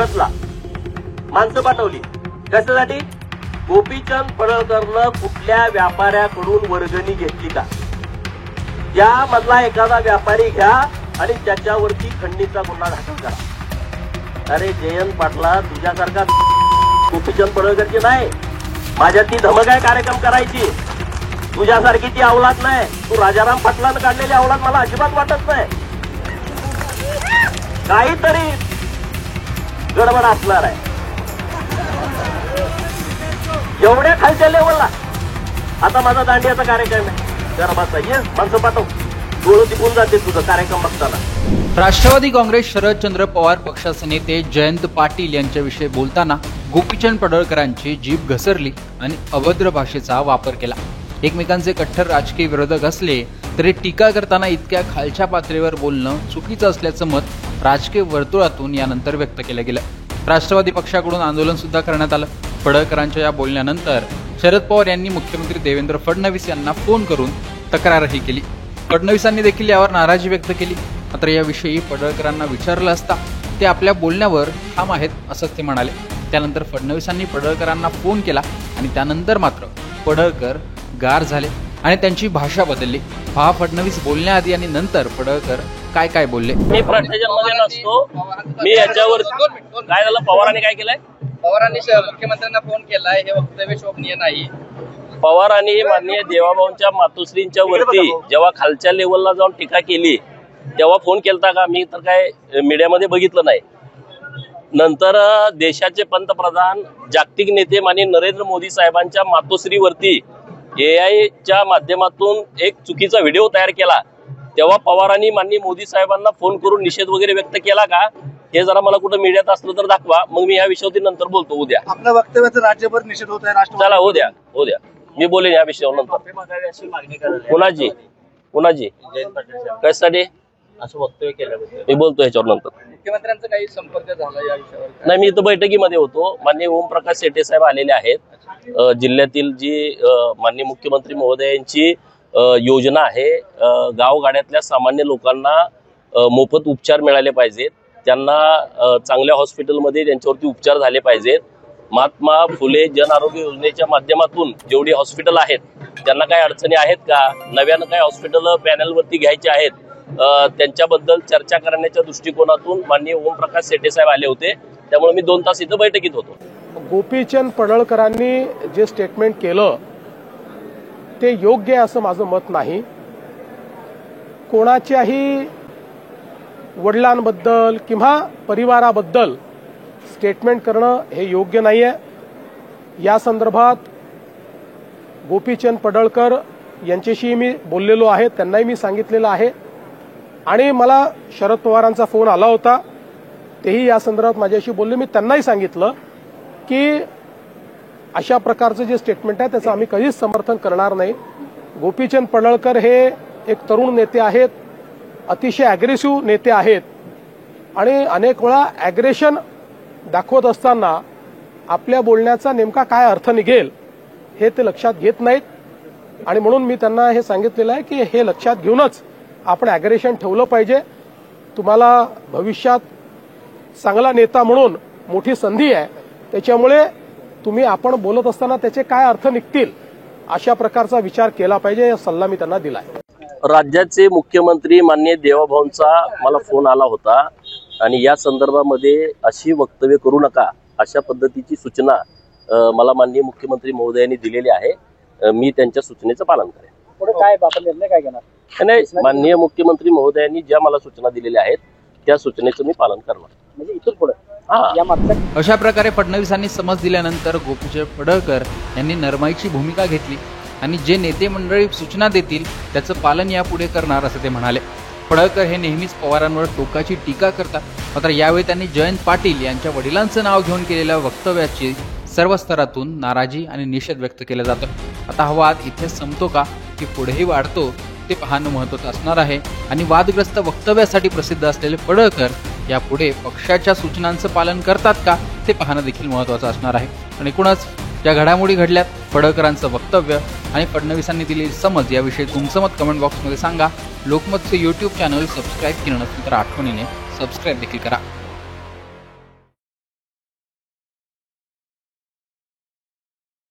सुरतला माणसं पाठवली कशासाठी? गोपीचंद पडळकरनं कुठल्या व्यापाऱ्याकडून वर्गणी घेतली का, यामधला एखादा व्यापारी घ्या आणि त्याच्यावरती खंडणीचा गुन्हा दाखल करा. अरे जयंत पाटला, तुझ्यासारखा गोपीचंद पडळकरची नाही, माझ्यात ती धमक आहे कार्यक्रम करायची. तुझ्यासारखी ती अवलाद नाही. तू राजाराम पाटलानं काढलेली अवलाद मला अजिबात वाटत नाही. काहीतरी गडबड असणार आहे एवढ्या खालच्या लेवलला. आता माझा दांडियाचा कार्यक्रम आहे, गरबाचा ये माणसं पाठव, डोळं तिपून जाते तुझं कार्यक्रम बघताना. राष्ट्रवादी काँग्रेस शरदचंद्र पवार पक्षाचे नेते जयंत पाटील यांच्याविषयी बोलताना गोपीचंद पडळकरांची जीभ घसरली आणि अभद्र भाषेचा वापर केला. एकमेकांचे कट्टर राजकीय विरोधक असले तरी टीका करताना इतक्या खालच्या पातळीवर बोलणं चुकीचं असल्याचं मत राजकीय वर्तुळातून यानंतर व्यक्त केलं गेलं. राष्ट्रवादी पक्षाकडून आंदोलन सुद्धा करण्यात आलं. पडळकरांच्या या बोलण्यानंतर शरद पवार यांनी मुख्यमंत्री देवेंद्र फडणवीस यांना फोन करून तक्रारही केली. फडणवीसांनी देखील यावर नाराजी व्यक्त केली. मात्र याविषयी पडळकरांना विचारलं असता ते आपल्या बोलण्यावर ठाम आहेत असंच ते म्हणाले. त्यानंतर फडणवीसांनी पडळकरांना फोन केला आणि त्यानंतर मात्र पडळकर गार झाले आणि त्यांची भाषा बदलली. पहा फडणवीस बोलण्याआधी आणि नंतर पडळकर काय काय बोलले. मी प्रश्नामध्ये नसतो, मी याच्यावर काय झालं, पवारांनी काय केलंय? पवारांनी मुख्यमंत्र्यांना फोन केलाय, हे वक्तव्य शोभनीय नाही. पवारांनी माननीय देवाभाऊंच्या मातोश्रींच्या वरती जेव्हा खालच्या लेवलला जाऊन टीका केली तेव्हा फोन केलता का? मी तर काय मीडियामध्ये बघितलं नाही. नंतर देशाचे पंतप्रधान जागतिक नेते माननीय नरेंद्र मोदी साहेबांच्या मातोश्रीवरती AI च्या माध्यमातून एक चुकीचा व्हिडिओ तयार केला तेव्हा पवारांनी माननीय मोदी साहेबांना फोन करून निषेध वगैरे व्यक्त केला का? हे जरा मला कुठं मीडियात असलं तर दाखवा, मग मी या विषयावरती नंतर बोलतो. उद्या आपल्या वक्तव्याचा राज्यभर निषेध होत आहे. चला हो द्या मी बोलेन या विषयावर नंतर. कुणाची कशासाठी असं वक्तव्य केलं मी बोलतो ह्याच्यावर नंतर. मुख्यमंत्र्यांचा काही संपर्क झाला या विषयावर? नाही, मी इथं बैठकीमध्ये होतो. माननीय ओमप्रकाश शेटे साहेब आलेले आहेत. जिल्ह्यातील जी माननीय मुख्यमंत्री महोदयांची योजना आहे, गावगाड्यातल्या सामान्य लोकांना मोफत उपचार मिळाले पाहिजेत, त्यांना चांगल्या हॉस्पिटलमध्ये त्यांच्यावरती उपचार झाले पाहिजेत. महात्मा फुले जन आरोग्य योजनेच्या माध्यमातून जेवढी हॉस्पिटल आहेत त्यांना काही अडचणी आहेत का, नव्यानं काही हॉस्पिटल पॅनलवरती घ्यायचे आहेत, त्यांच्याबद्दल चर्चा करण्याच्या दृष्टिकोनातून माननीय ओमप्रकाश शेटे साहेब आले होते. त्यामुळे मी 2 तास इथं बैठकीत होतो. गोपीचंद पडळकरांनी जे स्टेटमेंट केलं ते योग्य आहे असं माझं मत नाही. कोणाच्याही वडिलांबद्दल किंवा परिवाराबद्दल स्टेटमेंट करणं हे योग्य नाही आहे. या संदर्भात गोपीचंद पडळकर यांच्याशी मी बोललेलो आहे, त्यांनाही मी सांगितलेलं आहे आणि मला शरद पवारांचा फोन आला होता, तेही या संदर्भात माझ्याशी बोलले. मी त्यांनाही सांगितलं की अशा प्रकारचं जे स्टेटमेंट आहे त्याचं आम्ही कधीच समर्थन करणार नाही. गोपीचंद पडळकर हे एक तरुण नेते आहेत, अतिशय अग्रेसिव्ह नेते आहेत आणि अनेक वेळा ॲग्रेशन दाखवत असताना आपल्या बोलण्याचा नेमका काय अर्थ निघेल हे ते लक्षात घेत नाहीत. आणि म्हणून मी त्यांना हे सांगितलेलं आहे की हे लक्षात घेऊनच आपण ॲग्रेशन ठेवलं पाहिजे. तुम्हाला भविष्यात चांगला नेता म्हणून मोठी संधी आहे, त्याच्यामुळे तुम्ही आपण बोलत असताना त्याचे काय अर्थ निघतील अशा प्रकारचा विचार केला पाहिजे, हा सल्ला मी त्यांना दिलाय. राज्याचे मुख्यमंत्री माननीय देवाभाऊंचा मला फोन आला होता आणि या संदर्भामध्ये अशी वक्तव्य करू नका अशा पद्धतीची सूचना मला माननीय मुख्यमंत्री महोदयांनी दिलेली आहे. मी त्यांच्या सूचनेचं पालन करेन. पुढे काय आपण निर्णय काय घेणार? नाही, माननीय मुख्यमंत्री महोदयांनी ज्या मला सूचना दिलेल्या आहेत त्या सूचनेचं मी पालन करणार. म्हणजे इथून पुढे अशा प्रकारे फडणवीसांनी समज दिल्यानंतर गोपीचंद पडळकर यांनी नरमाईची भूमिका घेतली आणि जे नेते मंडळी सूचना देतील त्याचं पालन यापुढे करणार असं ते म्हणाले. पडळकर हे नेहमीच पवारांवर टोकाची टीका करतात. मात्र यावेळी त्यांनी जयंत पाटील यांच्या वडिलांचं नाव घेऊन केलेल्या वक्तव्याची सर्व स्तरातून नाराजी आणि निषेध व्यक्त केला जातो. आता हा वाद इथे संपतो का की पुढेही वाढतो ते पाहणं महत्त्वाचं असणार आहे. आणि वादग्रस्त वक्तव्यासाठी प्रसिद्ध असलेले पडळकर यापुढे पक्षाच्या सूचनांचं पालन करतात का ते पाहणं देखील महत्त्वाचं असणार आहे. आणि एकूणच ज्या घडामोडी घडल्यात, पडळकरांचं वक्तव्य आणि फडणवीसांनी दिलेली समज याविषयी तुमचं मत कमेंट बॉक्समध्ये सांगा. लोकमतचं YouTube चॅनल सबस्क्राईब केलं नसेल तर आठवणीने सबस्क्राईब देखील करा.